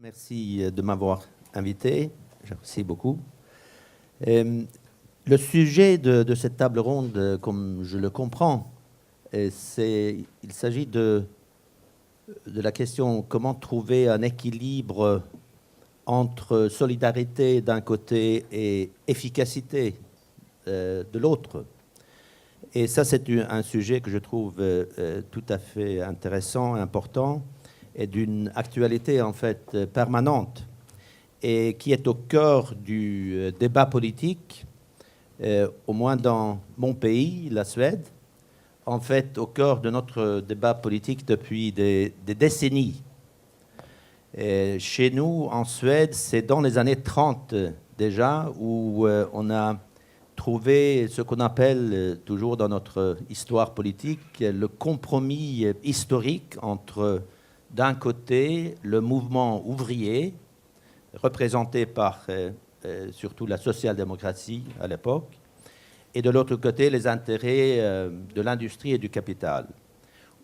Merci de m'avoir invité, j'apprécie beaucoup. Le sujet de cette table ronde, comme je le comprends, il s'agit de la question comment trouver un équilibre entre solidarité d'un côté et efficacité de l'autre. Et ça, c'est un sujet que je trouve tout à fait intéressant, important, et d'une actualité en fait permanente, et qui est au cœur du débat politique, au moins dans mon pays, la Suède, en fait au cœur de notre débat politique depuis des décennies. Et chez nous, en Suède, c'est dans les années 30 déjà où on a trouvé ce qu'on appelle toujours dans notre histoire politique le compromis historique entre, d'un côté, le mouvement ouvrier, représenté par surtout la social-démocratie à l'époque, et de l'autre côté, les intérêts de l'industrie et du capital,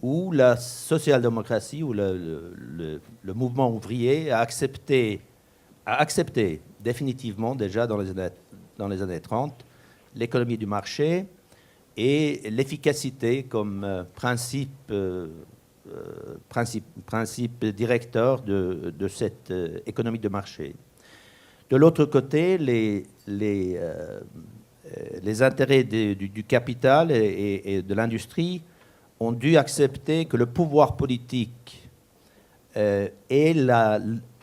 où la social-démocratie, ou le mouvement ouvrier a accepté définitivement, déjà dans les années 30, l'économie du marché et l'efficacité comme principe directeur de cette économie de marché. De l'autre côté, les intérêts du capital et de l'industrie ont dû accepter que le pouvoir politique ait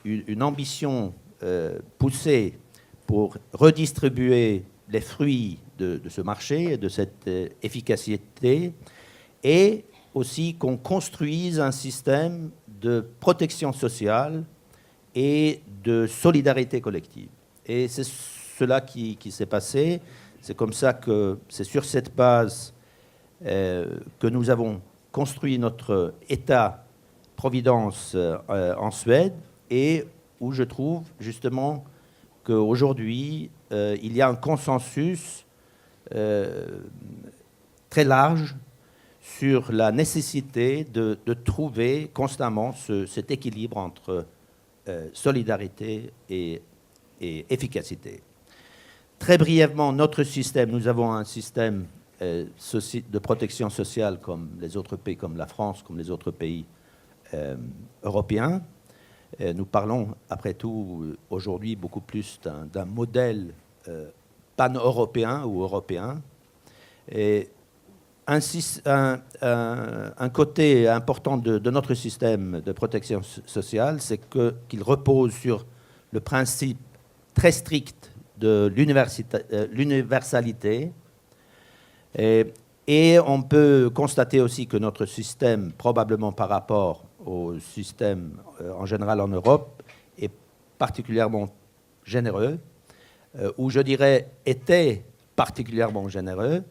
une ambition poussée pour redistribuer les fruits de ce marché, de cette efficacité, et aussi qu'on construise un système de protection sociale et de solidarité collective. Et c'est cela qui s'est passé. C'est comme ça que c'est sur cette base que nous avons construit notre État-providence en Suède, et où je trouve justement qu'aujourd'hui, il y a un consensus très large sur la nécessité de trouver constamment cet équilibre entre solidarité et efficacité. Très brièvement, notre système, nous avons un système de protection sociale comme les autres pays, comme la France, comme les autres pays européens. Nous parlons, après tout, aujourd'hui beaucoup plus d'un modèle pan-européen ou européen. Et un côté important de notre système de protection sociale, c'est qu'il repose sur le principe très strict de l'universalité. Et on peut constater aussi que notre système, probablement par rapport au système en général en Europe, est particulièrement généreux, ou je dirais était particulièrement généreux,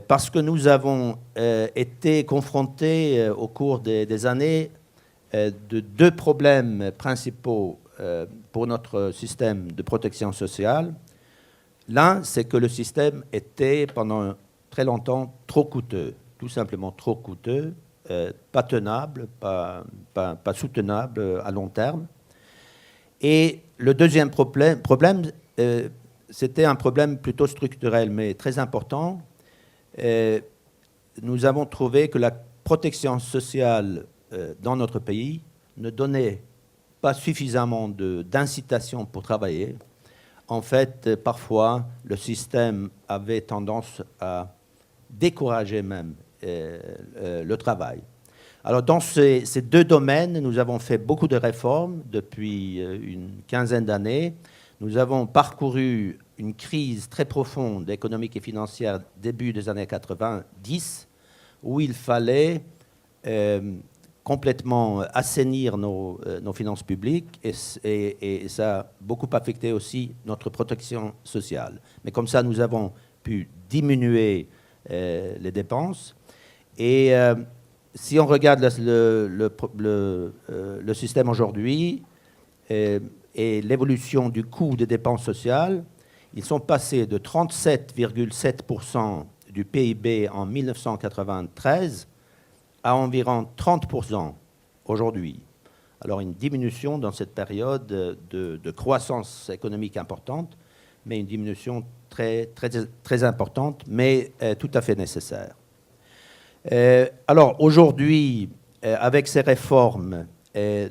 parce que nous avons été confrontés au cours des années de deux problèmes principaux pour notre système de protection sociale. L'un, c'est que le système était pendant très longtemps trop coûteux, tout simplement trop coûteux, pas tenable, pas soutenable à long terme. Et le deuxième problème c'était un problème plutôt structurel, mais très important. Nous avons trouvé que la protection sociale dans notre pays ne donnait pas suffisamment d'incitation pour travailler. En fait, parfois, le système avait tendance à décourager même le travail. Alors, dans ces deux domaines, nous avons fait beaucoup de réformes depuis une quinzaine d'années. Nous avons parcouru une crise très profonde économique et financière début des années 90, où il fallait complètement assainir nos finances publiques, et ça a beaucoup affecté aussi notre protection sociale. Mais comme ça, nous avons pu diminuer les dépenses. Et si on regarde le système aujourd'hui et l'évolution du coût des dépenses sociales, ils sont passés de 37,7% du PIB en 1993 à environ 30% aujourd'hui. Alors une diminution dans cette période de croissance économique importante, mais une diminution très importante, mais tout à fait nécessaire. Alors aujourd'hui, avec ces réformes,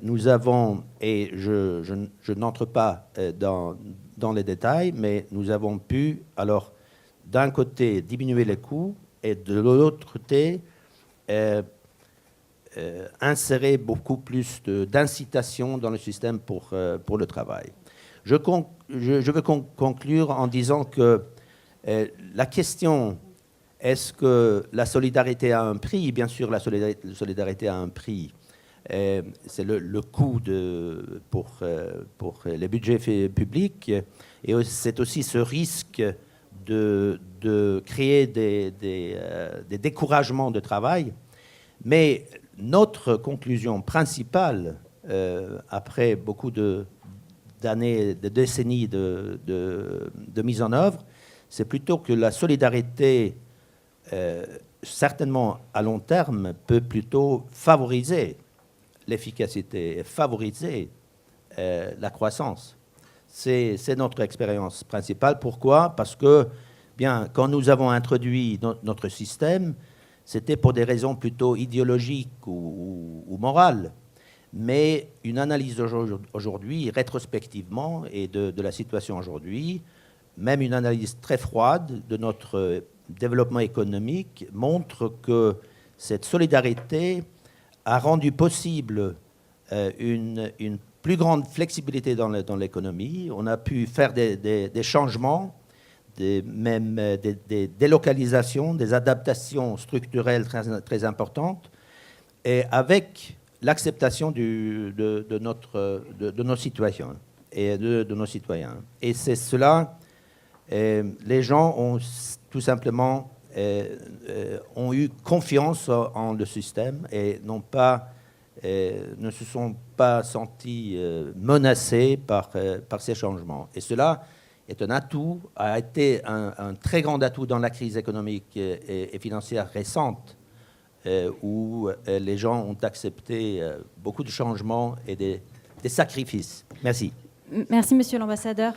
nous avons, et je n'entre pas dans les détails, mais nous avons pu, alors, d'un côté, diminuer les coûts, et de l'autre côté, insérer beaucoup plus d'incitation dans le système pour le travail. Je veux conclure en disant que la question, est-ce que la solidarité a un prix? Bien sûr, la solidarité a un prix. C'est le coût pour les budgets publics. Et c'est aussi ce risque de créer des découragements de travail. Mais notre conclusion principale, après beaucoup d'années, de décennies de mise en œuvre, c'est plutôt que la solidarité, certainement à long terme, peut plutôt favoriser l'efficacité et favoriser la croissance. C'est notre expérience principale. Pourquoi? Parce que, bien, quand nous avons introduit notre système, c'était pour des raisons plutôt idéologiques ou morales. Mais une analyse aujourd'hui, rétrospectivement, et de la situation aujourd'hui, même une analyse très froide de notre développement économique, montre que cette solidarité a rendu possible une plus grande flexibilité dans l'économie. On a pu faire des changements, même des délocalisations, des adaptations structurelles très importantes, et avec l'acceptation de nos citoyens et de nos citoyens. Et c'est cela, les gens ont tout simplement ont eu confiance en le système et ne se sont pas sentis menacés par ces changements. Et cela est un atout, a été un très grand atout dans la crise économique et financière récente, où les gens ont accepté beaucoup de changements et des sacrifices. Merci. Merci, Monsieur l'ambassadeur.